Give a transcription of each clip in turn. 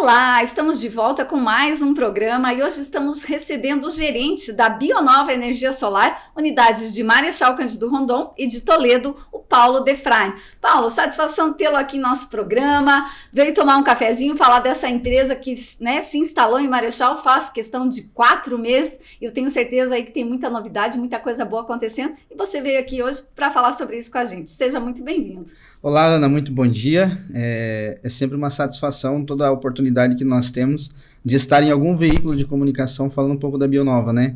Olá, estamos de volta com mais um programa e hoje estamos recebendo o gerente da Bionova Energia Solar, unidades de Marechal Cândido Rondon e de Toledo, o Paulo Defrain. Paulo, satisfação tê-lo aqui em nosso programa, veio tomar um cafezinho, falar dessa empresa que se instalou em Marechal faz questão de 4 meses e eu tenho certeza aí que tem muita novidade, muita coisa boa acontecendo e você veio aqui hoje para falar sobre isso com a gente. Seja muito bem-vindo. Olá, Ana, muito bom dia. É sempre uma satisfação toda a oportunidade que nós temos de estar em algum veículo de comunicação falando um pouco da Bionova, né?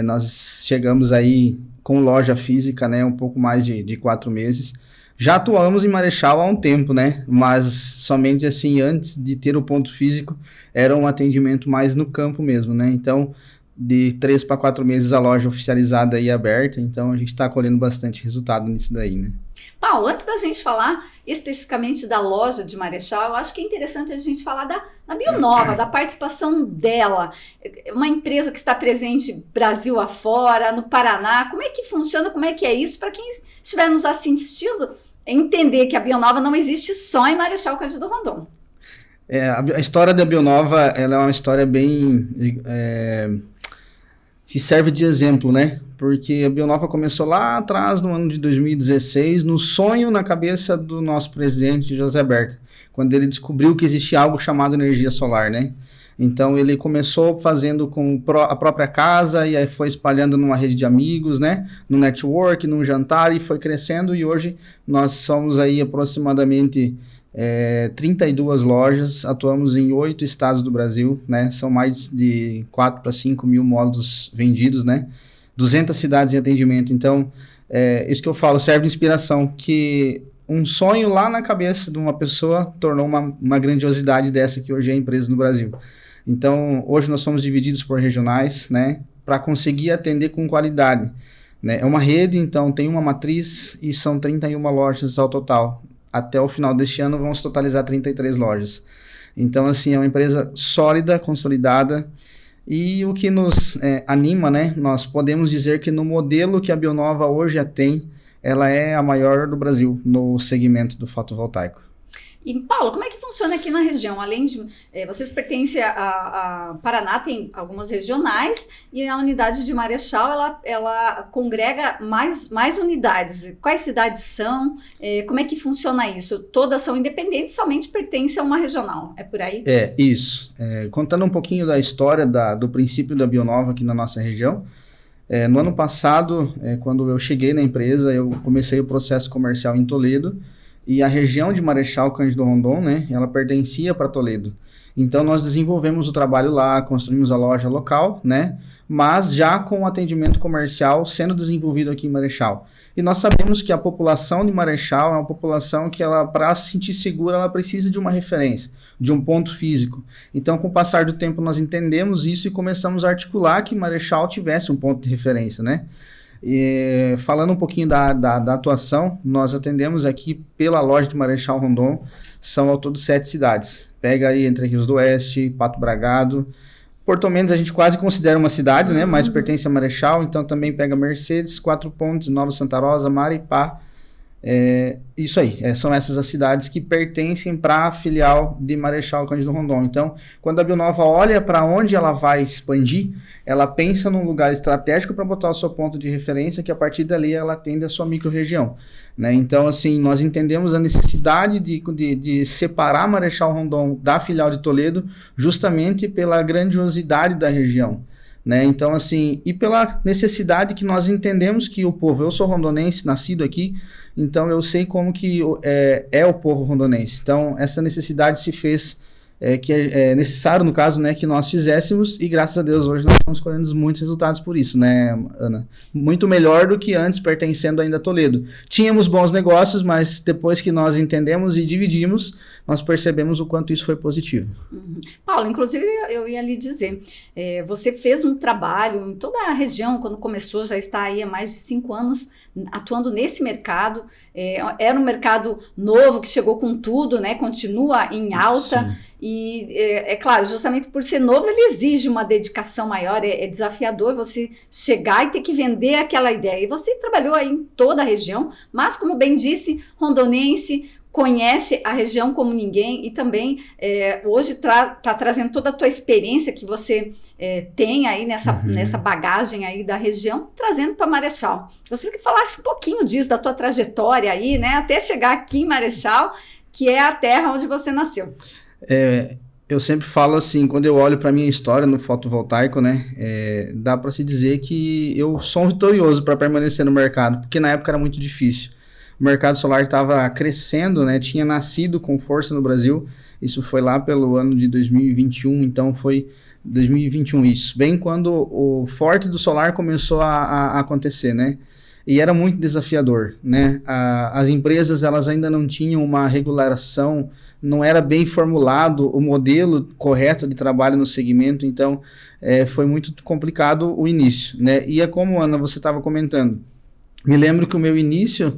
Nós chegamos aí com loja física, né, um pouco mais de 4 meses. Já atuamos em Marechal há um tempo, né? Mas somente assim, antes de ter o ponto físico, era um atendimento mais no campo mesmo, né? Então, de 3 para 4 meses a loja oficializada e aberta, então a gente está colhendo bastante resultado nisso daí, né? Paulo, antes da gente falar especificamente da loja de Marechal, eu acho que é interessante a gente falar da Bionova, da participação dela. Uma empresa que está presente Brasil afora, no Paraná. Como é que funciona, como é que é isso? Para quem estiver nos assistindo, entender que a Bionova não existe só em Marechal Cândido Rondon. A história da Bionova, ela é uma história bem... que serve de exemplo, né? Porque a Bionova começou lá atrás, no ano de 2016, no sonho na cabeça do nosso presidente José Berta, quando ele descobriu que existia algo chamado energia solar, né? Então ele começou fazendo com a própria casa e aí foi espalhando numa rede de amigos, né? No network, num jantar e foi crescendo e hoje nós somos aí aproximadamente 32 lojas, atuamos em 8 estados do Brasil, né? São mais de 4 para 5 mil módulos vendidos, né? 200 cidades em atendimento. Então, isso que eu falo serve de inspiração, que um sonho lá na cabeça de uma pessoa tornou uma grandiosidade dessa que hoje é a empresa no Brasil. Então, hoje nós somos divididos por regionais, né? Para conseguir atender com qualidade, né? É uma rede, então tem uma matriz e são 31 lojas ao total. Até o final deste ano vamos totalizar 33 lojas. Então, assim, é uma empresa sólida, consolidada. E o que nos anima, né? Nós podemos dizer que no modelo que a Bionova hoje tem, ela é a maior do Brasil no segmento do fotovoltaico. E, Paulo, como é que funciona aqui na região? Além de vocês pertencem a Paraná, tem algumas regionais, e a unidade de Marechal, ela congrega mais unidades. Quais cidades são? Como é que funciona isso? Todas são independentes, somente pertencem a uma regional. É por aí? Isso. Contando um pouquinho da história do princípio da Bionova aqui na nossa região, no ano passado, quando eu cheguei na empresa, eu comecei o processo comercial em Toledo, e a região de Marechal Cândido Rondon, né, ela pertencia para Toledo. Então, nós desenvolvemos o trabalho lá, construímos a loja local, né, mas já com o atendimento comercial sendo desenvolvido aqui em Marechal. E nós sabemos que a população de Marechal é uma população que, para se sentir segura, ela precisa de uma referência, de um ponto físico. Então, com o passar do tempo, nós entendemos isso e começamos a articular que Marechal tivesse um ponto de referência, né. E, falando um pouquinho da atuação, nós atendemos aqui pela loja de Marechal Rondon, são ao todo 7 cidades. Pega aí Entre Rios do Oeste, Pato Bragado, Porto Mendes a gente quase considera uma cidade, né? Mas pertence a Marechal, então também pega Mercedes, Quatro Pontes, Nova Santa Rosa, Maripá. Isso aí, são essas as cidades que pertencem para a filial de Marechal Cândido Rondon. Então, quando a Bionova olha para onde ela vai expandir, ela pensa num lugar estratégico para botar o seu ponto de referência, que a partir dali ela atende a sua micro-região, né? Então, assim, nós entendemos a necessidade de separar Marechal Rondon da filial de Toledo, justamente pela grandiosidade da região, né? Então, assim, e pela necessidade que nós entendemos que o povo, eu sou rondonense, nascido aqui, então eu sei como que é o povo rondonense. Então, essa necessidade se fez, que é necessário, no caso, né, que nós fizéssemos, e graças a Deus hoje nós estamos colhendo muitos resultados por isso, né, Ana? Muito melhor do que antes, pertencendo ainda a Toledo. Tínhamos bons negócios, mas depois que nós entendemos e dividimos, nós percebemos o quanto isso foi positivo. Paulo, inclusive eu ia lhe dizer, você fez um trabalho em toda a região, quando começou, já está aí há mais de 5 anos atuando nesse mercado, era um mercado novo que chegou com tudo, né, continua em alta. Sim. E claro, justamente por ser novo, ele exige uma dedicação maior, é desafiador você chegar e ter que vender aquela ideia. E você trabalhou aí em toda a região, mas como bem disse, rondonense, conhece a região como ninguém e também hoje está trazendo toda a tua experiência que você tem aí nessa bagagem aí da região, trazendo para Marechal. Gostaria que falasse um pouquinho disso, da tua trajetória aí, né, até chegar aqui em Marechal, que é a terra onde você nasceu. Eu sempre falo assim, quando eu olho para minha história no fotovoltaico, né, dá para se dizer que eu sou um vitorioso para permanecer no mercado, porque na época era muito difícil. O mercado solar estava crescendo, né, tinha nascido com força no Brasil, isso foi lá pelo ano de 2021, então foi 2021 isso, bem quando o forte do solar começou a acontecer, né, e era muito desafiador, né, as empresas elas ainda não tinham uma regulação, não era bem formulado o modelo correto de trabalho no segmento, então foi muito complicado o início, né? E é como, Ana, você estava comentando, me lembro que o meu início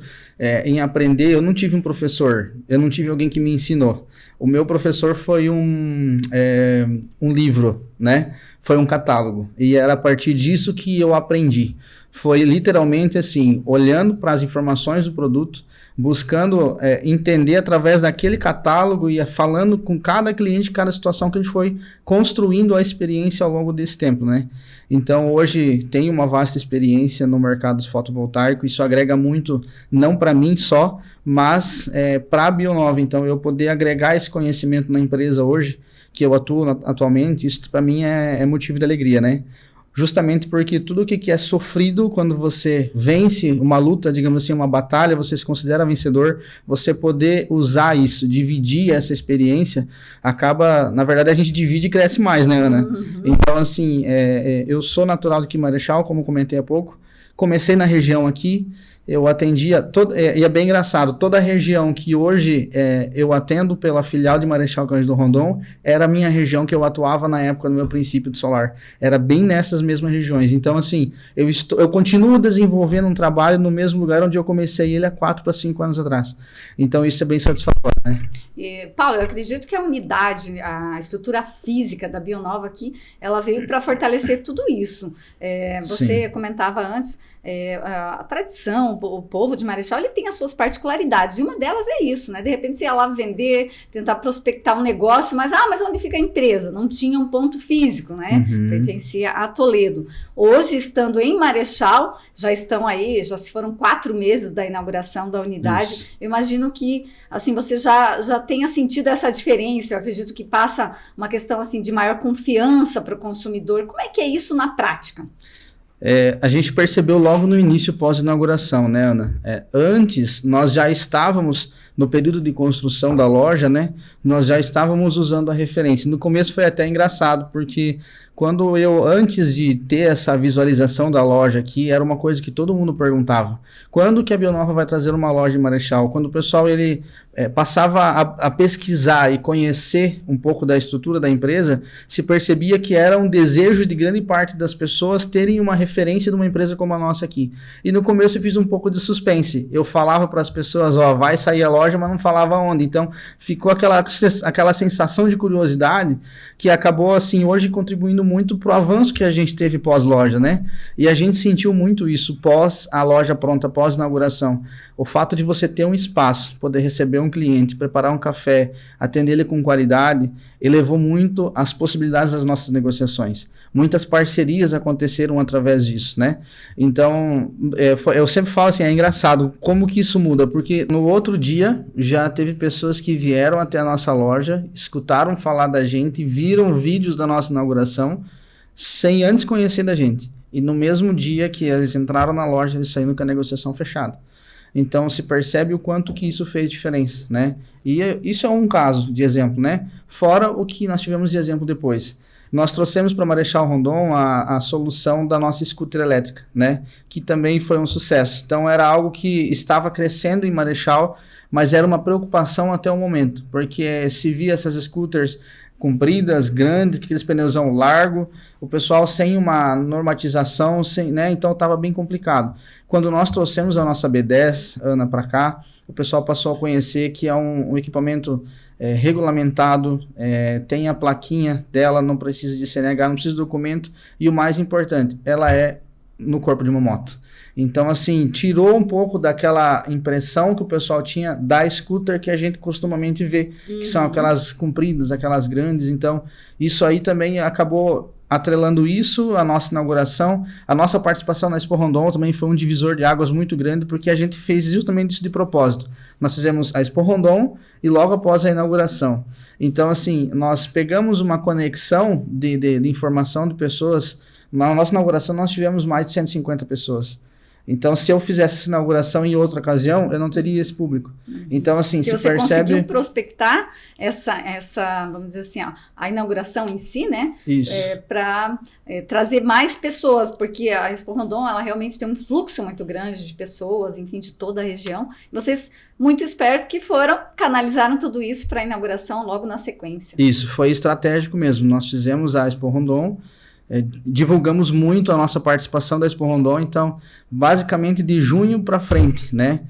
em aprender, eu não tive um professor, eu não tive alguém que me ensinou. O meu professor foi um livro, né? Foi um catálogo, e era a partir disso que eu aprendi. Foi literalmente assim, olhando para as informações do produto, buscando entender através daquele catálogo e falando com cada cliente, cada situação que a gente foi construindo a experiência ao longo desse tempo, né? Então, hoje tenho uma vasta experiência no mercado fotovoltaico, isso agrega muito, não para mim só, mas para a Bionova. Então, eu poder agregar esse conhecimento na empresa hoje, que eu atuo atualmente, isso para mim é motivo de alegria, né? Justamente porque tudo o que é sofrido, quando você vence uma luta, digamos assim, uma batalha, você se considera vencedor, você poder usar isso, dividir essa experiência, acaba, na verdade, a gente divide e cresce mais, né, Ana? Então, assim, eu sou natural aqui em Marechal, como comentei há pouco, comecei na região aqui, eu atendia, e é bem engraçado, toda a região que hoje eu atendo pela filial de Marechal Cândido Rondon, era a minha região que eu atuava na época no meu princípio de solar. Era bem nessas mesmas regiões. Então, assim, eu continuo desenvolvendo um trabalho no mesmo lugar onde eu comecei ele há 4 para 5 anos atrás. Então, isso é bem satisfatório, né? Paulo, eu acredito que a unidade, a estrutura física da Bionova aqui, ela veio para fortalecer tudo isso. Você Sim. comentava antes, a tradição, o povo de Marechal, ele tem as suas particularidades, e uma delas é isso, né? De repente você ia lá vender, tentar prospectar um negócio, mas onde fica a empresa? Não tinha um ponto físico, né? Pertencia a Toledo. Hoje, estando em Marechal, já estão aí, já se foram 4 meses da inauguração da unidade. Isso. Eu imagino que, assim, você já tenha sentido essa diferença. Eu acredito que passa uma questão, assim, de maior confiança para o consumidor. Como é que é isso na prática? A gente percebeu logo no início pós-inauguração, né, Ana? Antes, nós já estávamos, no período de construção da loja, né, nós já estávamos usando a referência. No começo foi até engraçado, porque quando antes de ter essa visualização da loja aqui, era uma coisa que todo mundo perguntava. Quando que a Bionova vai trazer uma loja em Marechal? Quando o pessoal passava a pesquisar e conhecer um pouco da estrutura da empresa, se percebia que era um desejo de grande parte das pessoas terem uma referência de uma empresa como a nossa aqui. E no começo eu fiz um pouco de suspense. Eu falava para as pessoas, vai sair a loja, mas não falava onde. Então ficou aquela sensação de curiosidade que acabou, assim, hoje contribuindo muito para o avanço que a gente teve pós-loja, né? E a gente sentiu muito isso pós a loja pronta, pós-inauguração. O fato de você ter um espaço, poder receber um cliente, preparar um café, atender ele com qualidade, elevou muito as possibilidades das nossas negociações. Muitas parcerias aconteceram através disso, né? Então, eu sempre falo assim, é engraçado como que isso muda, porque no outro dia já teve pessoas que vieram até a nossa loja, escutaram falar da gente, viram vídeos da nossa inauguração, sem antes conhecer da gente. E no mesmo dia que eles entraram na loja, eles saíram com a negociação fechada. Então, se percebe o quanto que isso fez diferença, né? E isso é um caso de exemplo, né? Fora o que nós tivemos de exemplo depois. Nós trouxemos para Marechal Rondon a solução da nossa scooter elétrica, né? Que também foi um sucesso. Então, era algo que estava crescendo em Marechal, mas era uma preocupação até o momento, porque se via essas scooters compridas, grandes, aqueles pneuzão largo, o pessoal sem uma normatização, né? Então estava bem complicado. Quando nós trouxemos a nossa B10, Ana, para cá, o pessoal passou a conhecer que é um equipamento regulamentado, tem a plaquinha dela, não precisa de CNH, não precisa de documento, e o mais importante, ela é no corpo de uma moto. Então, assim, tirou um pouco daquela impressão que o pessoal tinha da scooter que a gente costumamente vê, que são aquelas compridas, aquelas grandes. Então, isso aí também acabou atrelando isso à nossa inauguração. A nossa participação na Expo Rondon também foi um divisor de águas muito grande, porque a gente fez justamente isso de propósito. Nós fizemos a Expo Rondon e logo após a inauguração. Então, assim, nós pegamos uma conexão de informação de pessoas. Na nossa inauguração, nós tivemos mais de 150 pessoas. Então, se eu fizesse essa inauguração em outra ocasião, eu não teria esse público. Então, assim, se você percebe... conseguiu prospectar essa, vamos dizer assim, ó, a inauguração em si, né? Isso. Para trazer mais pessoas, porque a Expo Rondon, ela realmente tem um fluxo muito grande de pessoas, enfim, de toda a região. Vocês, muito espertos que foram, canalizaram tudo isso para a inauguração logo na sequência. Isso, foi estratégico mesmo. Nós fizemos a Expo Rondon, divulgamos muito a nossa participação da Expo Rondon, então, basicamente de junho para frente, né?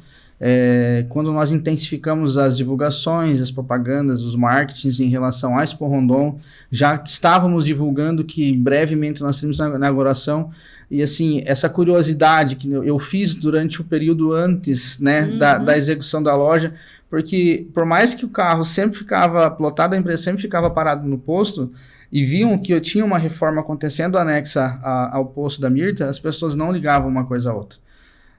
Quando nós intensificamos as divulgações, as propagandas, os marketings em relação à Expo Rondon, já estávamos divulgando que brevemente nós teríamos na inauguração, e assim, essa curiosidade que eu fiz durante o período antes, né, da execução da loja, porque por mais que o carro sempre ficava plotado, a empresa sempre ficava parado no posto, e viam que eu tinha uma reforma acontecendo anexa ao posto da Mirta, as pessoas não ligavam uma coisa a outra.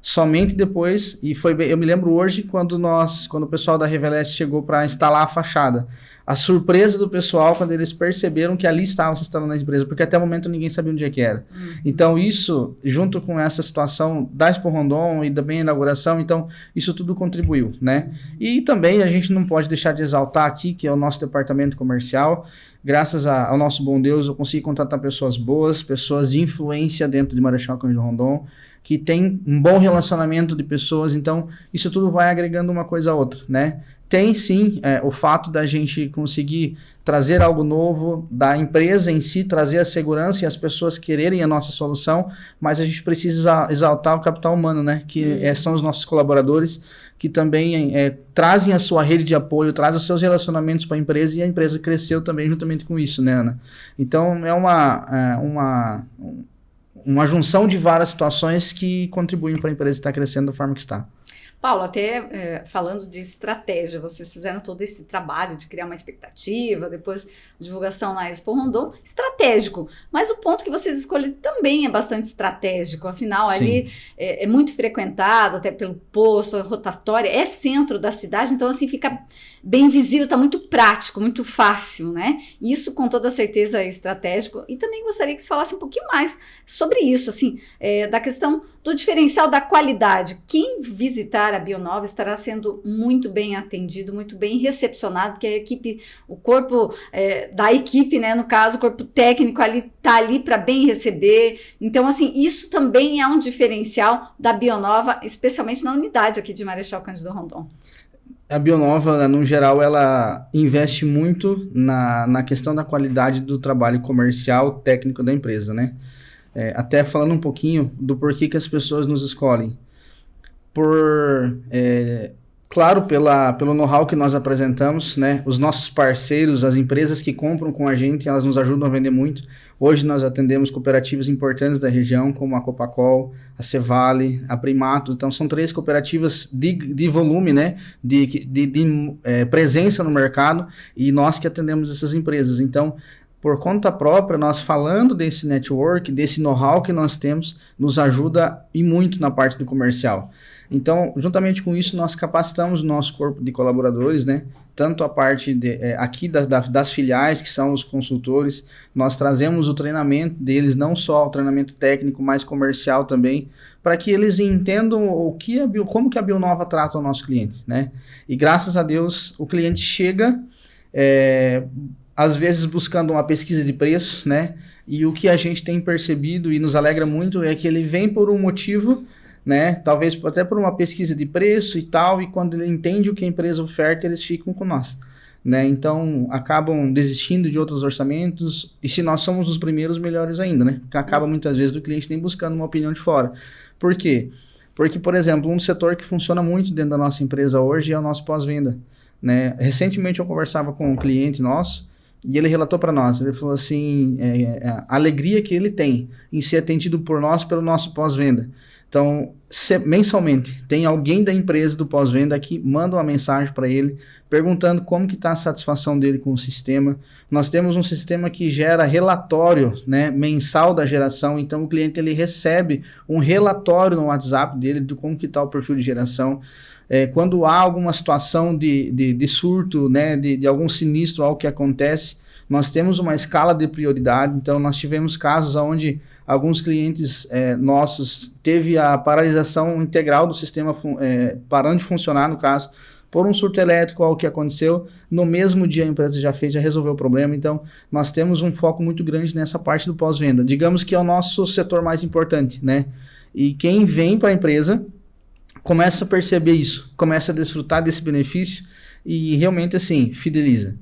Somente depois, e foi bem, eu me lembro hoje quando o pessoal da Reveleste chegou para instalar a fachada. A surpresa do pessoal quando eles perceberam que ali estava se instalando a empresa, porque até o momento ninguém sabia onde é que era. Então isso, junto com essa situação da Expo Rondon e também a inauguração, então isso tudo contribuiu, né? E também a gente não pode deixar de exaltar aqui, que é o nosso departamento comercial. Graças ao nosso bom Deus, eu consegui contratar pessoas boas, pessoas de influência dentro de Marechal Cândido Rondon, que tem um bom relacionamento de pessoas, então isso tudo vai agregando uma coisa a outra, né? Tem sim o fato da gente conseguir trazer algo novo, da empresa em si trazer a segurança e as pessoas quererem a nossa solução, mas a gente precisa exaltar o capital humano, né? Que são os nossos colaboradores, que também trazem a sua rede de apoio, trazem os seus relacionamentos para a empresa, e a empresa cresceu também juntamente com isso, né, Ana? Então é uma junção de várias situações que contribuem para a empresa estar crescendo da forma que está. Paulo, até falando de estratégia, vocês fizeram todo esse trabalho de criar uma expectativa, depois divulgação na Expo Rondon, estratégico, mas o ponto que vocês escolheram também é bastante estratégico, afinal ali é muito frequentado, até pelo posto, a rotatória, é centro da cidade, então assim fica bem visível, está muito prático, muito fácil, né? Isso com toda certeza é estratégico, e também gostaria que você falasse um pouquinho mais sobre isso, assim, da questão do diferencial da qualidade. Quem visitar a Bionova estará sendo muito bem atendido, muito bem recepcionado, porque a equipe, o corpo da equipe, né, no caso, o corpo técnico ali está ali para bem receber. Então, assim, isso também é um diferencial da Bionova, especialmente na unidade aqui de Marechal Cândido Rondon. A Bionova, no geral, ela investe muito na questão da qualidade do trabalho comercial técnico da empresa, né? Até falando um pouquinho do porquê que as pessoas nos escolhem. Claro, pelo know-how que nós apresentamos, né? Os nossos parceiros, as empresas que compram com a gente, elas nos ajudam a vender muito. Hoje nós atendemos cooperativas importantes da região, como a Copacol, a Cevale, a Primato. Então são 3 cooperativas de volume, né? De presença no mercado, e nós que atendemos essas empresas. Então, por conta própria, nós falando desse network, desse know-how que nós temos, nos ajuda e muito na parte do comercial. Então, juntamente com isso, nós capacitamos o nosso corpo de colaboradores, né? Tanto a parte aqui das filiais, que são os consultores, nós trazemos o treinamento deles, não só o treinamento técnico, mas comercial também, para que eles entendam como que a Bionova trata o nosso cliente, né? E graças a Deus, o cliente chega... às vezes buscando uma pesquisa de preço, né? E o que a gente tem percebido e nos alegra muito é que ele vem por um motivo, né? Talvez até por uma pesquisa de preço e tal, e quando ele entende o que a empresa oferta, eles ficam com nós, né? Então, acabam desistindo de outros orçamentos, e se nós somos os primeiros, melhores ainda, né? Porque acaba muitas vezes o cliente nem buscando uma opinião de fora. Por quê? Porque, por exemplo, um setor que funciona muito dentro da nossa empresa hoje é o nosso pós-venda, né? Recentemente eu conversava com um cliente nosso, e ele relatou para nós, ele falou assim, a alegria que ele tem em ser atendido por nós pelo nosso pós-venda, Então, mensalmente, tem alguém da empresa do pós-venda que manda uma mensagem para ele, perguntando como que está a satisfação dele com o sistema. Nós temos um sistema que gera relatório, né, mensal da geração, então o cliente ele recebe um relatório no WhatsApp dele de como que está o perfil de geração. Quando há alguma situação de surto, né, de algum sinistro, algo que acontece, nós temos uma escala de prioridade. Então, nós tivemos casos onde alguns clientes nossos teve a paralisação integral do sistema parando de funcionar, no caso, por um surto elétrico, algo que aconteceu. No mesmo dia a empresa já resolveu o problema. Então, nós temos um foco muito grande nessa parte do pós-venda. Digamos que é o nosso setor mais importante, né? E quem vem para a empresa começa a perceber isso, começa a desfrutar desse benefício e realmente, assim, fideliza.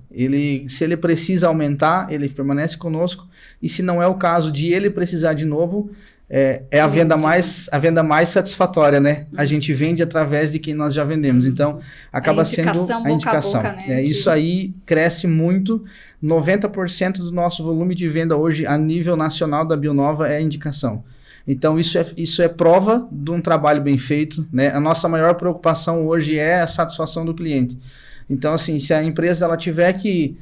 Se ele precisa aumentar, ele permanece conosco, e se não é o caso de ele precisar de novo, é a venda mais satisfatória, né? A gente vende através de quem nós já vendemos, então acaba sendo a indicação. Boca, né? Isso aí cresce muito. 90% do nosso volume de venda hoje a nível nacional da Bionova é indicação. Então, isso é prova de um trabalho bem feito, né? A nossa maior preocupação hoje é a satisfação do cliente. Então, assim, se a empresa ela tiver que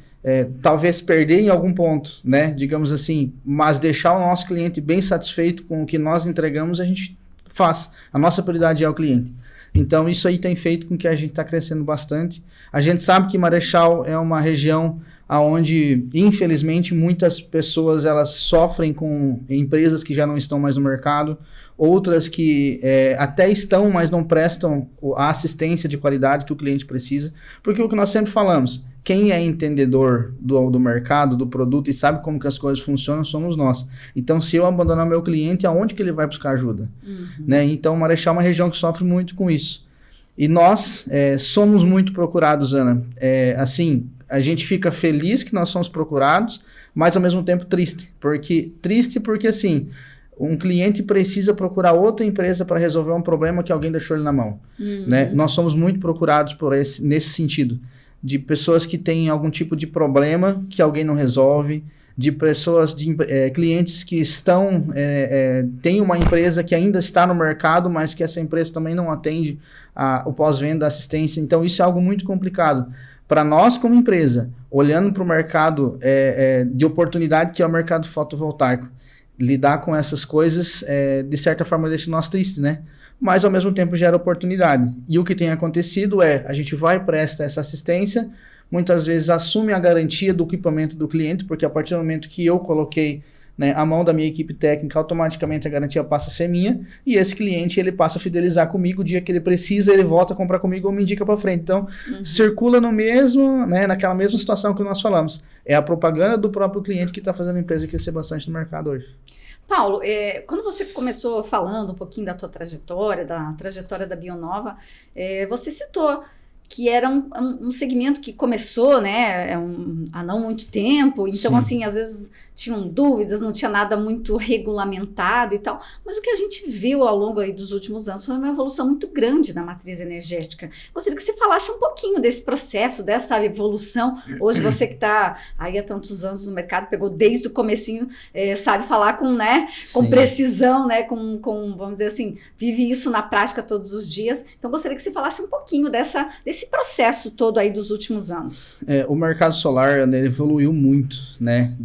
talvez perder em algum ponto, né? Digamos assim, mas deixar o nosso cliente bem satisfeito com o que nós entregamos, a gente faz. A nossa prioridade é o cliente. Então, isso aí tem feito com que a gente está crescendo bastante. A gente sabe que Marechal é uma região onde, infelizmente, muitas pessoas elas sofrem com empresas que já não estão mais no mercado, outras que até estão, mas não prestam a assistência de qualidade que o cliente precisa, porque o que nós sempre falamos, quem é entendedor do mercado, do produto e sabe como que as coisas funcionam, somos nós. Então, se eu abandonar meu cliente, aonde que ele vai buscar ajuda? Né? Então, Marechal é uma região que sofre muito com isso. E nós somos muito procurados, Ana. Assim, a gente fica feliz que nós somos procurados, mas ao mesmo tempo triste. Porque assim, um cliente precisa procurar outra empresa para resolver um problema que alguém deixou ele na mão. Né? Nós somos muito procurados nesse sentido. De pessoas que têm algum tipo de problema que alguém não resolve, de pessoas, clientes que tem uma empresa que ainda está no mercado, mas que essa empresa também não atende o pós-venda, a assistência. Então, isso é algo muito complicado. Para nós, como empresa, olhando para o mercado de oportunidade, que é o mercado fotovoltaico, lidar com essas coisas, de certa forma, deixa nós tristes, né? Mas, ao mesmo tempo, gera oportunidade. E o que tem acontecido a gente vai prestar essa assistência, muitas vezes assume a garantia do equipamento do cliente, porque a partir do momento que eu coloquei, né, a mão da minha equipe técnica, automaticamente a garantia passa a ser minha, e esse cliente ele passa a fidelizar comigo, o dia que ele precisa, ele volta a comprar comigo ou me indica para frente. Então, circula no mesmo, né, naquela mesma situação que nós falamos. É a propaganda do próprio cliente que está fazendo a empresa crescer bastante no mercado hoje. Paulo, quando você começou falando um pouquinho da tua trajetória, da trajetória da Bionova, você citou que era um segmento que começou, né, há não muito tempo, então, sim, assim, às vezes tinham dúvidas, não tinha nada muito regulamentado e tal, mas o que a gente viu ao longo aí dos últimos anos foi uma evolução muito grande na matriz energética. Gostaria que você falasse um pouquinho desse processo, dessa evolução. Hoje você que está aí há tantos anos no mercado, pegou desde o comecinho, sabe falar com precisão, né, com, vamos dizer assim, vive isso na prática todos os dias. Então, gostaria que você falasse um pouquinho desse processo todo aí dos últimos anos. O mercado solar, né, evoluiu muito, né,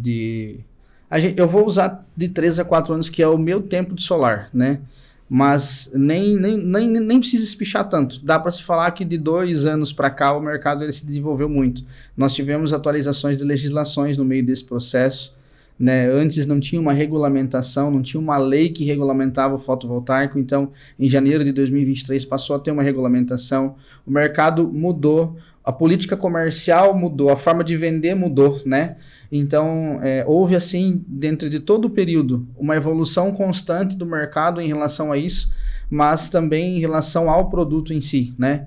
eu vou usar de 3 a 4 anos, que é o meu tempo de solar, né? Mas nem precisa espichar tanto. Dá para se falar que de 2 anos para cá o mercado ele se desenvolveu muito. Nós tivemos atualizações de legislações no meio desse processo, né? Antes não tinha uma regulamentação, não tinha uma lei que regulamentava o fotovoltaico. Então, em janeiro de 2023 passou a ter uma regulamentação. O mercado mudou, a política comercial mudou, a forma de vender mudou, né? Então, houve, assim, dentro de todo o período, uma evolução constante do mercado em relação a isso, mas também em relação ao produto em si, né?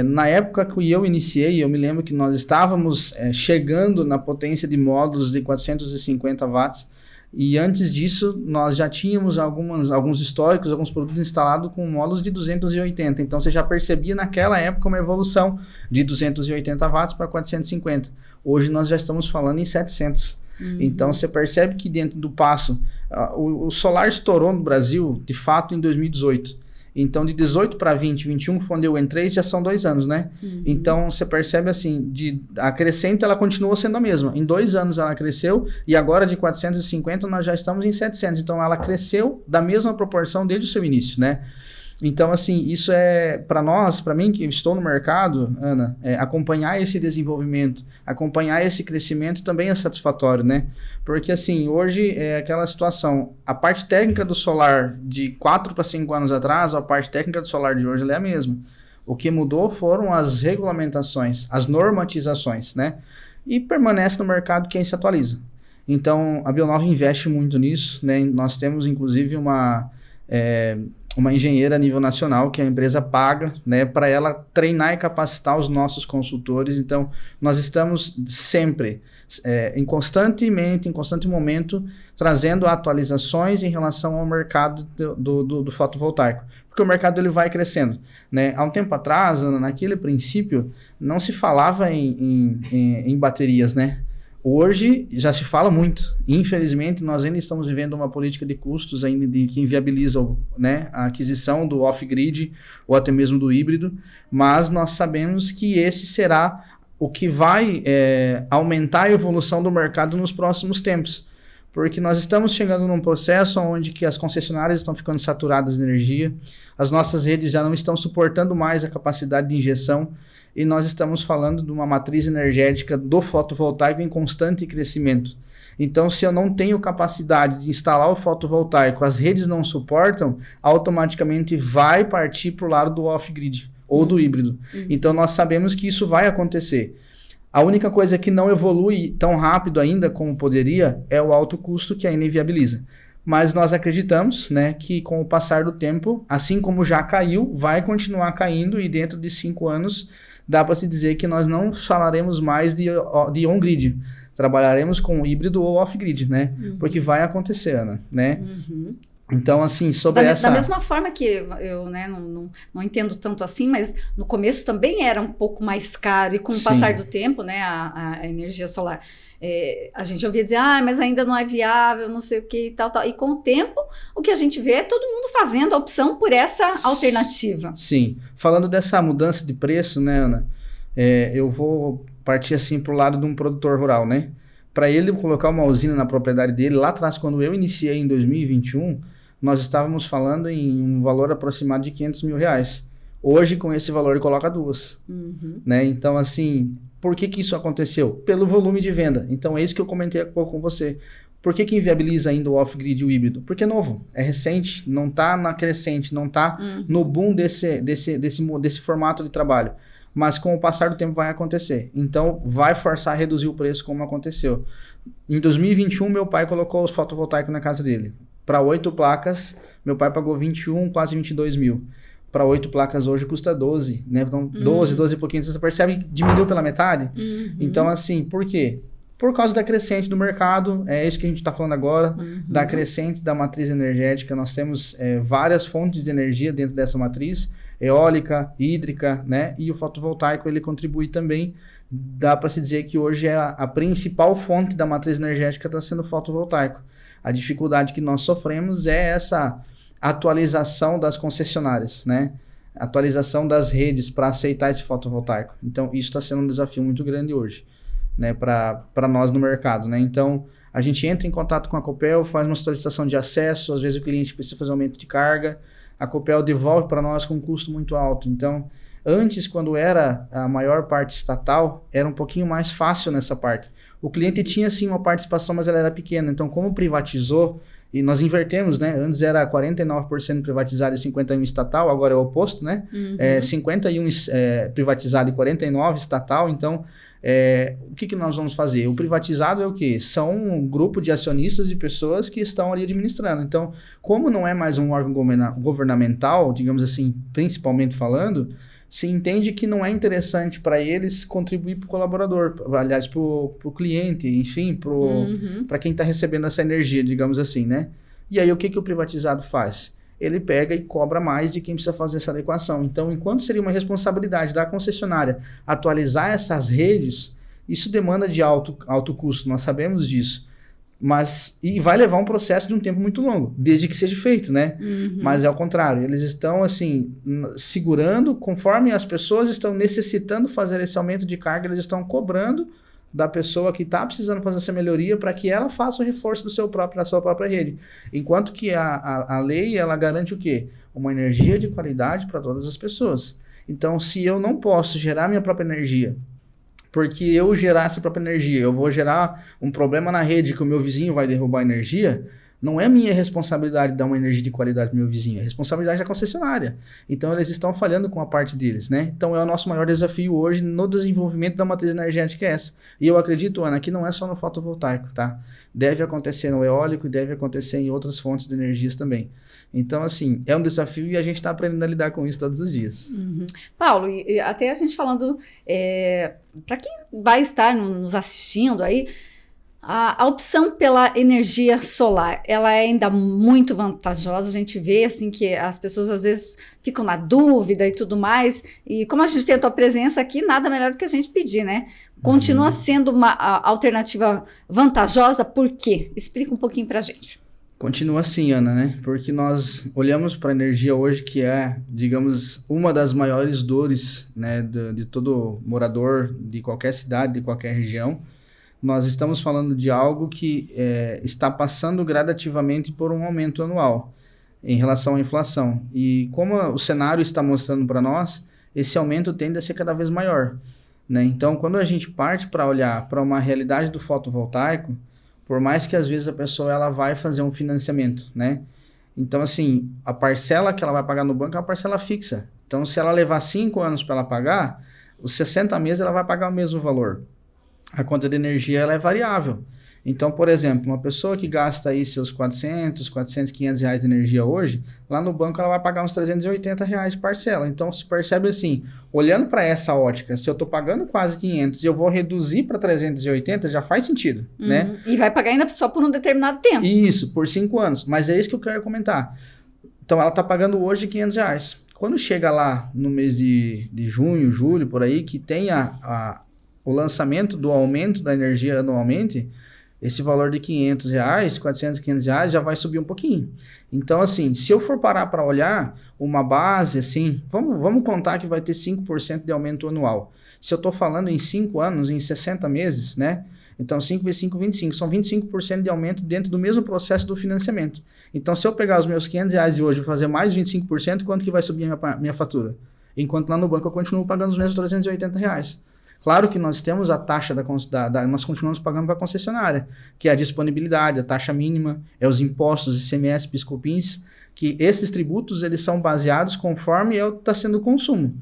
Na época que eu iniciei, eu me lembro que nós estávamos chegando na potência de módulos de 450 watts, e antes disso, nós já tínhamos alguns históricos, alguns produtos instalados com módulos de 280. Então, você já percebia naquela época uma evolução de 280 watts para 450. Hoje, nós já estamos falando em 700. Então, você percebe que dentro do passo, o solar estourou no Brasil, de fato, em 2018. Então, de 18 para 20, 21, foi onde eu entrei, já são 2 anos, né? Então, você percebe assim, a crescente, ela continua sendo a mesma. Em 2 anos ela cresceu, e agora de 450 nós já estamos em 700. Então, ela cresceu da mesma proporção desde o seu início, né? Então, assim, isso é, para nós, para mim que estou no mercado, Ana, acompanhar esse desenvolvimento, acompanhar esse crescimento também é satisfatório, né? Porque, assim, hoje é aquela situação, a parte técnica do solar de 4 para 5 anos atrás, a parte técnica do solar de hoje, ela é a mesma. O que mudou foram as regulamentações, as normatizações, né? E permanece no mercado quem se atualiza. Então, a Bionova investe muito nisso, né? Nós temos, inclusive, uma engenheira a nível nacional que a empresa paga, né, para ela treinar e capacitar os nossos consultores. Então, nós estamos sempre, em constante momento, trazendo atualizações em relação ao mercado do fotovoltaico. Porque o mercado ele vai crescendo, né? Há um tempo atrás, naquele princípio, não se falava em baterias, né? Hoje já se fala muito. Infelizmente, nós ainda estamos vivendo uma política de custos ainda que inviabiliza, né, a aquisição do off-grid ou até mesmo do híbrido, mas nós sabemos que esse será o que vai aumentar a evolução do mercado nos próximos tempos. Porque nós estamos chegando num processo onde que as concessionárias estão ficando saturadas de energia, as nossas redes já não estão suportando mais a capacidade de injeção, e nós estamos falando de uma matriz energética do fotovoltaico em constante crescimento. Então, se eu não tenho capacidade de instalar o fotovoltaico, as redes não suportam, automaticamente vai partir para o lado do off-grid ou do híbrido. Então, nós sabemos que isso vai acontecer. A única coisa que não evolui tão rápido ainda como poderia é o alto custo que ainda inviabiliza. Mas nós acreditamos, né, que com o passar do tempo, assim como já caiu, vai continuar caindo, e dentro de 5 anos dá para se dizer que nós não falaremos mais de on-grid. Trabalharemos com híbrido ou off-grid, né? Porque vai acontecer, Ana, né? Então, assim, sobre da mesma forma que eu, né, não entendo tanto assim, mas no começo também era um pouco mais caro, e com o passar do tempo, né, a energia solar, a gente ouvia dizer, mas ainda não é viável, não sei o que e tal. E com o tempo, o que a gente vê é todo mundo fazendo a opção por essa alternativa. Sim. Falando dessa mudança de preço, né, Ana, eu vou partir assim para o lado de um produtor rural, né? Para ele colocar uma usina na propriedade dele, lá atrás, quando eu iniciei em 2021, nós estávamos falando em um valor aproximado de R$500 mil. Hoje, com esse valor, ele coloca 2. Né? Então, assim, por que isso aconteceu? Pelo volume de venda. Então, é isso que eu comentei há pouco com você. Por que inviabiliza ainda o off-grid e o híbrido? Porque é novo, é recente, não está na crescente, não está no boom desse formato de trabalho. Mas com o passar do tempo vai acontecer. Então, vai forçar a reduzir o preço como aconteceu. Em 2021, meu pai colocou os fotovoltaicos na casa dele. Para 8 placas, meu pai pagou 21, quase 22 mil. Para 8 placas hoje custa 12, né? Então, 12 e pouquinho. Você percebe que diminuiu pela metade? Então, assim, por quê? Por causa da crescente do mercado, é isso que a gente está falando agora, da crescente da matriz energética. Nós temos várias fontes de energia dentro dessa matriz, eólica, hídrica, né? E o fotovoltaico, ele contribui também. Dá para se dizer que hoje a principal fonte da matriz energética está sendo o fotovoltaico. A dificuldade que nós sofremos é essa atualização das concessionárias, né? Atualização das redes para aceitar esse fotovoltaico. Então, isso está sendo um desafio muito grande hoje, né? Para nós no mercado, né? Então, a gente entra em contato com a Copel, faz uma solicitação de acesso, às vezes o cliente precisa fazer aumento de carga, a Copel devolve para nós com um custo muito alto. Então, antes, quando era a maior parte estatal, era um pouquinho mais fácil nessa parte. O cliente tinha, sim, uma participação, mas ela era pequena. Então, como privatizou, e nós invertemos, né? Antes era 49% privatizado e 51% estatal, agora é o oposto, né? 51% privatizado e 49% estatal. Então, o que nós vamos fazer? O privatizado é o quê? São um grupo de acionistas de pessoas que estão ali administrando. Então, como não é mais um órgão governamental, digamos assim, principalmente falando, se entende que não é interessante para eles contribuir para o colaborador, aliás, para o cliente, enfim, para quem está recebendo essa energia, digamos assim, né? E aí, o que o privatizado faz? Ele pega e cobra mais de quem precisa fazer essa adequação. Então, enquanto seria uma responsabilidade da concessionária atualizar essas redes, Isso demanda de alto custo, nós sabemos disso. E vai levar um processo de um tempo muito longo, desde que seja feito, né? Mas é ao contrário, eles estão assim, segurando, conforme as pessoas estão necessitando fazer esse aumento de carga, eles estão cobrando da pessoa que está precisando fazer essa melhoria para que ela faça o reforço da sua própria rede. Enquanto que a lei, ela garante o quê? Uma energia de qualidade para todas as pessoas. Então, se eu não posso gerar minha própria energia, porque eu gerar essa própria energia, eu vou gerar um problema na rede que o meu vizinho vai derrubar a energia, não é minha responsabilidade dar uma energia de qualidade para o meu vizinho, é responsabilidade da concessionária. Então, eles estão falhando com a parte deles, né? Então, é o nosso maior desafio hoje no desenvolvimento da matriz energética essa. E eu acredito, Ana, que não é só no fotovoltaico, tá? Deve acontecer no eólico e deve acontecer em outras fontes de energias também. Então, assim, é um desafio e a gente está aprendendo a lidar com isso todos os dias. Paulo, e até a gente falando, para quem vai estar nos assistindo aí, a opção pela energia solar, ela é ainda muito vantajosa. A gente vê assim que as pessoas às vezes ficam na dúvida e tudo mais, e como a gente tem a tua presença aqui, nada melhor do que a gente pedir, né? Continua sendo uma alternativa vantajosa, por quê? Explica um pouquinho pra gente. Continua assim, Ana, né? Porque nós olhamos para a energia hoje, que é, digamos, uma das maiores dores, né, de todo morador de qualquer cidade, de qualquer região. Nós estamos falando de algo que está passando gradativamente por um aumento anual em relação à inflação. E como o cenário está mostrando para nós, esse aumento tende a ser cada vez maior, né? Então, quando a gente parte para olhar para uma realidade do fotovoltaico, por mais que às vezes a pessoa ela vai fazer um financiamento, né? Então, assim, a parcela que ela vai pagar no banco é uma parcela fixa. Então, se ela levar 5 anos para ela pagar, os 60 meses ela vai pagar o mesmo valor. A conta de energia ela é variável. Então, por exemplo, uma pessoa que gasta aí seus 400, 500 reais de energia hoje, lá no banco ela vai pagar uns 380 reais de parcela. Então, se percebe assim, olhando para essa ótica, se eu estou pagando quase 500 e eu vou reduzir para 380, já faz sentido, né? E vai pagar ainda só por um determinado tempo. Isso, por 5 anos. Mas é isso que eu quero comentar. Então, ela está pagando hoje 500 reais. Quando chega lá no mês de junho, julho, por aí, que tem o lançamento do aumento da energia anualmente, esse valor de 500 reais, 400, 500 reais já vai subir um pouquinho. Então, assim, se eu for parar para olhar uma base, assim, vamos contar que vai ter 5% de aumento anual. Se eu estou falando em 5 anos, em 60 meses, né? Então, 5 vezes 5, 25. São 25% de aumento dentro do mesmo processo do financiamento. Então, se eu pegar os meus 500 reais de hoje e fazer mais 25%, quanto que vai subir a minha fatura? Enquanto lá no banco eu continuo pagando os mesmos 380 reais. Claro que nós temos a taxa nós continuamos pagando para a concessionária, que é a disponibilidade, a taxa mínima, é os impostos, ICMS, PIS/COFINS, que esses tributos eles são baseados conforme está sendo o consumo.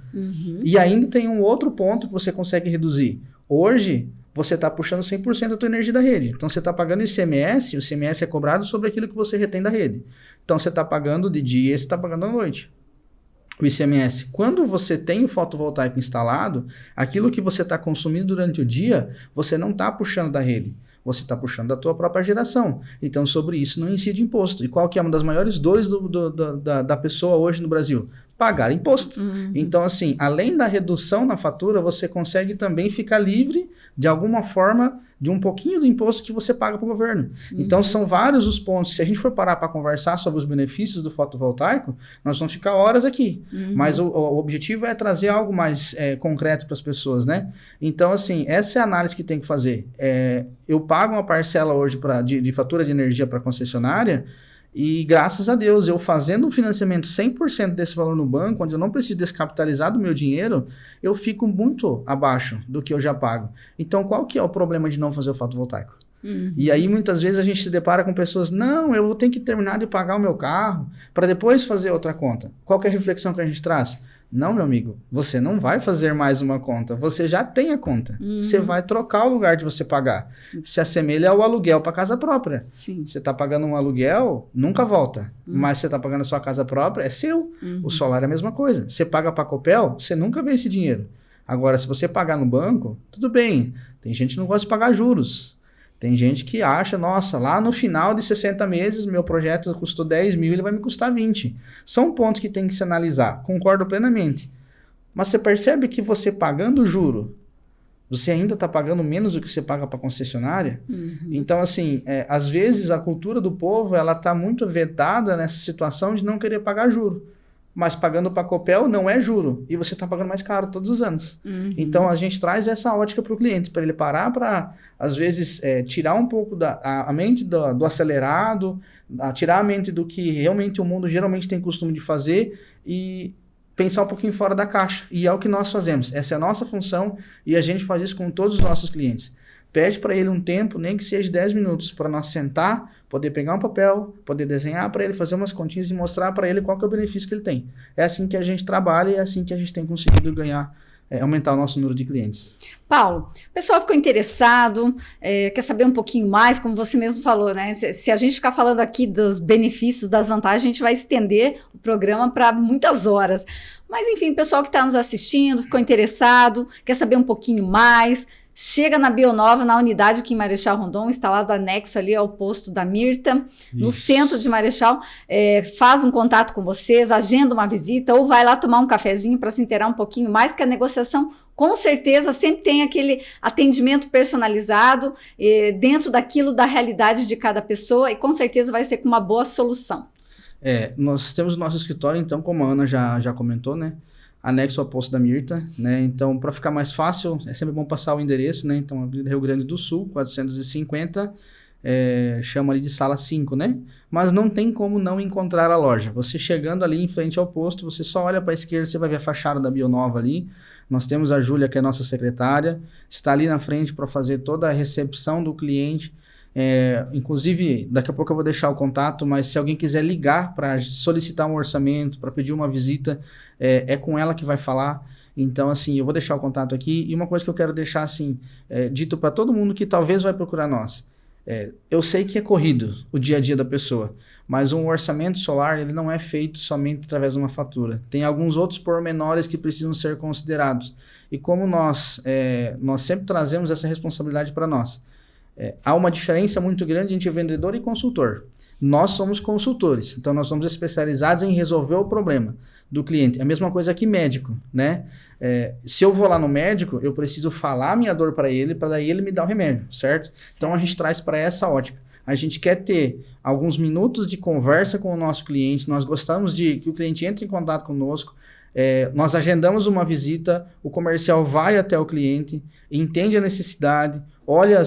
E ainda tem um outro ponto que você consegue reduzir. Hoje, você está puxando 100% da tua energia da rede. Então, você está pagando ICMS, o ICMS é cobrado sobre aquilo que você retém da rede. Então, você está pagando de dia e você está pagando à noite. O ICMS. Quando você tem o fotovoltaico instalado, aquilo que você está consumindo durante o dia, você não está puxando da rede. Você está puxando da tua própria geração. Então, sobre isso não incide imposto. E qual que é uma das maiores dores da pessoa hoje no Brasil? Pagar imposto. Então, assim, além da redução na fatura, você consegue também ficar livre, de alguma forma, de um pouquinho do imposto que você paga para o governo. Então, são vários os pontos. Se a gente for parar para conversar sobre os benefícios do fotovoltaico, nós vamos ficar horas aqui. Mas o objetivo é trazer algo mais concreto para as pessoas, né? Então, assim, essa é a análise que tem que fazer. Eu pago uma parcela hoje de fatura de energia para a concessionária, e graças a Deus, eu fazendo um financiamento 100% desse valor no banco, onde eu não preciso descapitalizar do meu dinheiro, eu fico muito abaixo do que eu já pago. Então, qual que é o problema de não fazer o fotovoltaico? E aí, muitas vezes, a gente se depara com pessoas, não, eu vou ter que terminar de pagar o meu carro para depois fazer outra conta. Qual que é a reflexão que a gente traz? Não, meu amigo, você não vai fazer mais uma conta, você já tem a conta. Você vai trocar o lugar de você pagar. Se assemelha ao aluguel para casa própria. Sim. Você está pagando um aluguel, nunca volta. Mas você está pagando a sua casa própria, é seu. O solar é a mesma coisa. Você paga para a Copel, você nunca vê esse dinheiro. Agora, se você pagar no banco, tudo bem. Tem gente que não gosta de pagar juros. Tem gente que acha, nossa, lá no final de 60 meses, meu projeto custou 10 mil, ele vai me custar 20. São pontos que tem que se analisar, concordo plenamente. Mas você percebe que você pagando o juro, você ainda está pagando menos do que você paga para a concessionária. Então, assim, às vezes a cultura do povo, ela está muito vedada nessa situação de não querer pagar juro. Mas pagando para a Copel não é juro. E você está pagando mais caro todos os anos. Então, a gente traz essa ótica para o cliente, para ele parar para, às vezes, tirar um pouco a mente do acelerado, tirar a mente do que realmente o mundo geralmente tem costume de fazer e pensar um pouquinho fora da caixa. E é o que nós fazemos. Essa é a nossa função e a gente faz isso com todos os nossos clientes. Pede para ele um tempo, nem que seja 10 minutos, para nós sentar, poder pegar um papel, poder desenhar para ele, fazer umas continhas e mostrar para ele qual que é o benefício que ele tem. É assim que a gente trabalha e é assim que a gente tem conseguido ganhar, aumentar o nosso número de clientes. Paulo, o pessoal ficou interessado, quer saber um pouquinho mais, como você mesmo falou, né? Se a gente ficar falando aqui dos benefícios, das vantagens, a gente vai estender o programa para muitas horas. Mas, enfim, o pessoal que está nos assistindo, ficou interessado, quer saber um pouquinho mais, chega na Bionova, na unidade aqui em Marechal Rondon, instalado anexo ali ao posto da Mirta, no centro de Marechal, faz um contato com vocês, agenda uma visita ou vai lá tomar um cafezinho para se inteirar um pouquinho mais, que a negociação com certeza sempre tem aquele atendimento personalizado dentro daquilo da realidade de cada pessoa e com certeza vai ser com uma boa solução. Nós temos nosso escritório, então, como a Ana já comentou, né? Anexo ao posto da Mirta, né? Então, para ficar mais fácil, é sempre bom passar o endereço, né? Então, Avenida Rio Grande do Sul, 450, chama ali de sala 5, né? Mas não tem como não encontrar a loja. Você chegando ali em frente ao posto, você só olha para a esquerda, você vai ver a fachada da Bionova ali. Nós temos a Júlia, que é nossa secretária, está ali na frente para fazer toda a recepção do cliente. Inclusive, daqui a pouco eu vou deixar o contato, mas se alguém quiser ligar para solicitar um orçamento, para pedir uma visita, é com ela que vai falar. Então, assim, eu vou deixar o contato aqui. E uma coisa que eu quero deixar, assim, dito para todo mundo que talvez vai procurar nós. Eu sei que é corrido o dia a dia da pessoa, mas um orçamento solar, ele não é feito somente através de uma fatura. Tem alguns outros pormenores que precisam ser considerados. E como nós sempre trazemos essa responsabilidade para nós. Há uma diferença muito grande entre vendedor e consultor. Nós somos consultores, então nós somos especializados em resolver o problema do cliente. É a mesma coisa que médico, né? Se eu vou lá no médico, eu preciso falar a minha dor para ele, para daí ele me dar o remédio, certo? Então a gente traz para essa ótica. A gente quer ter alguns minutos de conversa com o nosso cliente, nós gostamos de que o cliente entre em contato conosco, nós agendamos uma visita, o comercial vai até o cliente, entende a necessidade, olha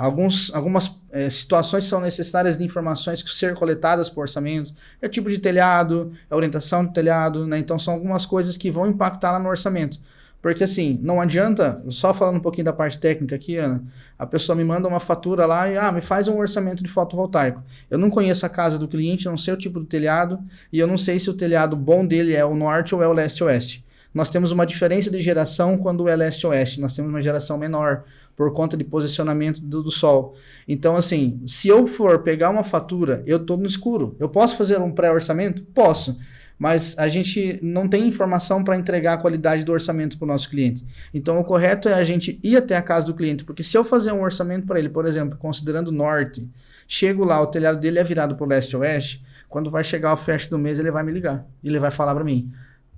algumas situações que são necessárias de informações que ser coletadas por orçamento, tipo de telhado, orientação do telhado, né? Então são algumas coisas que vão impactar lá no orçamento. Porque assim, não adianta, só falando um pouquinho da parte técnica aqui, Ana, a pessoa me manda uma fatura lá e me faz um orçamento de fotovoltaico. Eu não conheço a casa do cliente, eu não sei o tipo do telhado e eu não sei se o telhado bom dele é o norte ou é o leste-oeste. Nós temos uma diferença de geração quando é leste-oeste, nós temos uma geração menor por conta de posicionamento do sol. Então assim, se eu for pegar uma fatura, eu estou no escuro. Eu posso fazer um pré-orçamento? Posso. Mas a gente não tem informação para entregar a qualidade do orçamento para o nosso cliente. Então, o correto é a gente ir até a casa do cliente, porque se eu fazer um orçamento para ele, por exemplo, considerando o norte, chego lá, o telhado dele é virado para o leste-oeste, quando vai chegar o fecho do mês, ele vai me ligar. Ele vai falar para mim,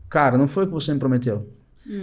cara, não foi o que você me prometeu.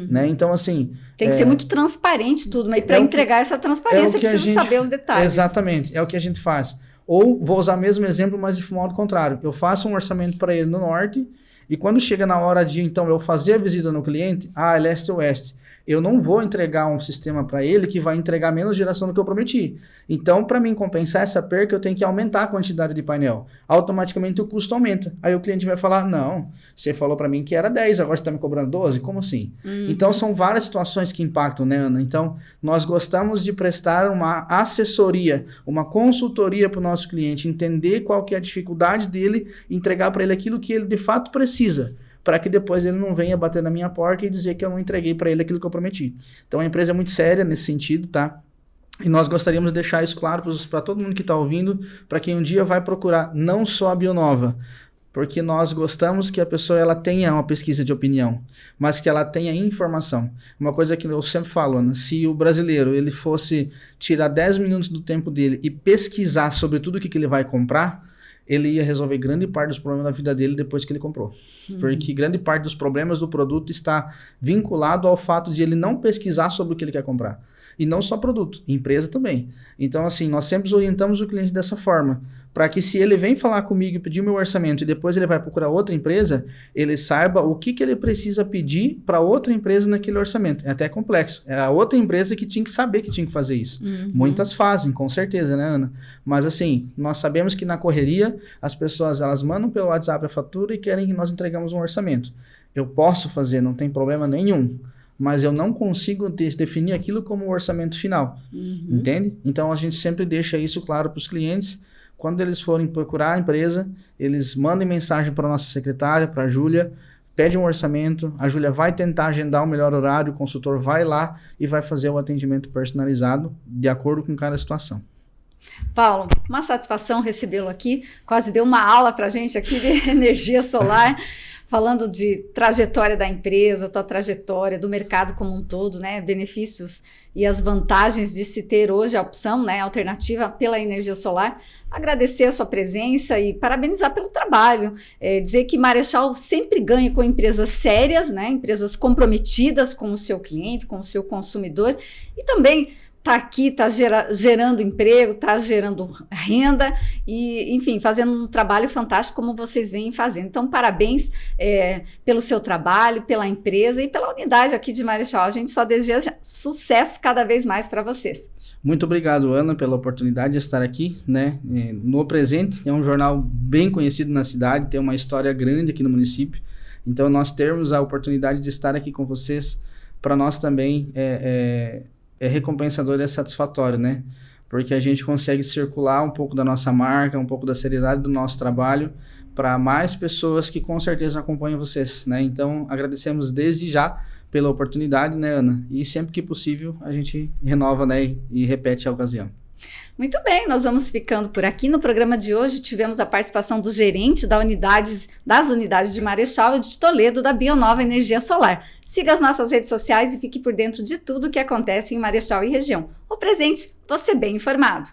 Né? Então, assim... Tem que ser muito transparente tudo, mas para entregar essa transparência, eu preciso saber os detalhes. Exatamente, é o que a gente faz. Ou, vou usar o mesmo exemplo, mas de modo contrário. Eu faço um orçamento para ele no norte, e quando chega na hora de, então, eu fazer a visita no cliente, é leste-oeste. Eu não vou entregar um sistema para ele que vai entregar menos geração do que eu prometi. Então, para mim compensar essa perca, eu tenho que aumentar a quantidade de painel. Automaticamente o custo aumenta. Aí o cliente vai falar, não, você falou para mim que era 10, agora você está me cobrando 12? Como assim? Então, são várias situações que impactam, né, Ana? Então, nós gostamos de prestar uma assessoria, uma consultoria para o nosso cliente, entender qual que é a dificuldade dele, entregar para ele aquilo que ele de fato precisa, para que depois ele não venha bater na minha porta e dizer que eu não entreguei para ele aquilo que eu prometi. Então a empresa é muito séria nesse sentido, tá? E nós gostaríamos de deixar isso claro para todo mundo que está ouvindo, para quem um dia vai procurar não só a Bionova, porque nós gostamos que a pessoa ela tenha uma pesquisa de opinião, mas que ela tenha informação. Uma coisa que eu sempre falo, Ana, se o brasileiro ele fosse tirar 10 minutos do tempo dele e pesquisar sobre tudo o que ele vai comprar, ele ia resolver grande parte dos problemas da vida dele depois que ele comprou. Porque grande parte dos problemas do produto está vinculado ao fato de ele não pesquisar sobre o que ele quer comprar. E não só produto, empresa também. Então, assim, nós sempre orientamos o cliente dessa forma, para que se ele vem falar comigo e pedir o meu orçamento e depois ele vai procurar outra empresa, ele saiba o que ele precisa pedir para outra empresa naquele orçamento. É até complexo. É a outra empresa que tinha que saber que tinha que fazer isso. Muitas fazem, com certeza, né, Ana? Mas assim, nós sabemos que na correria, as pessoas elas mandam pelo WhatsApp a fatura e querem que nós entregamos um orçamento. Eu posso fazer, não tem problema nenhum. Mas eu não consigo definir aquilo como orçamento final. Entende? Então, a gente sempre deixa isso claro para os clientes. Quando eles forem procurar a empresa, eles mandem mensagem para a nossa secretária, para a Júlia, pede um orçamento, a Júlia vai tentar agendar o melhor horário, o consultor vai lá e vai fazer o atendimento personalizado de acordo com cada situação. Paulo, uma satisfação recebê-lo aqui, quase deu uma aula para a gente aqui de energia solar, falando de trajetória da empresa, tua trajetória, do mercado como um todo, né, benefícios e as vantagens de se ter hoje a opção, né, alternativa pela energia solar. Agradecer a sua presença e parabenizar pelo trabalho, dizer que Marechal sempre ganha com empresas sérias, né, empresas comprometidas com o seu cliente, com o seu consumidor, e também está aqui, está gerando emprego, está gerando renda e, enfim, fazendo um trabalho fantástico como vocês vêm fazendo. Então, parabéns pelo seu trabalho, pela empresa e pela unidade aqui de Marechal. A gente só deseja sucesso cada vez mais para vocês. Muito obrigado, Ana, pela oportunidade de estar aqui, né? No Presente, é um jornal bem conhecido na cidade, tem uma história grande aqui no município. Então, nós termos a oportunidade de estar aqui com vocês, para nós também é recompensador e é satisfatório, né? Porque a gente consegue circular um pouco da nossa marca, um pouco da seriedade do nosso trabalho para mais pessoas que com certeza acompanham vocês, né? Então, agradecemos desde já pela oportunidade, né, Ana? E sempre que possível a gente renova, né, e repete a ocasião. Muito bem, nós vamos ficando por aqui. No programa de hoje tivemos a participação do gerente das unidades de Marechal e de Toledo da Bionova Energia Solar. Siga as nossas redes sociais e fique por dentro de tudo o que acontece em Marechal e região. O Presente, você bem informado.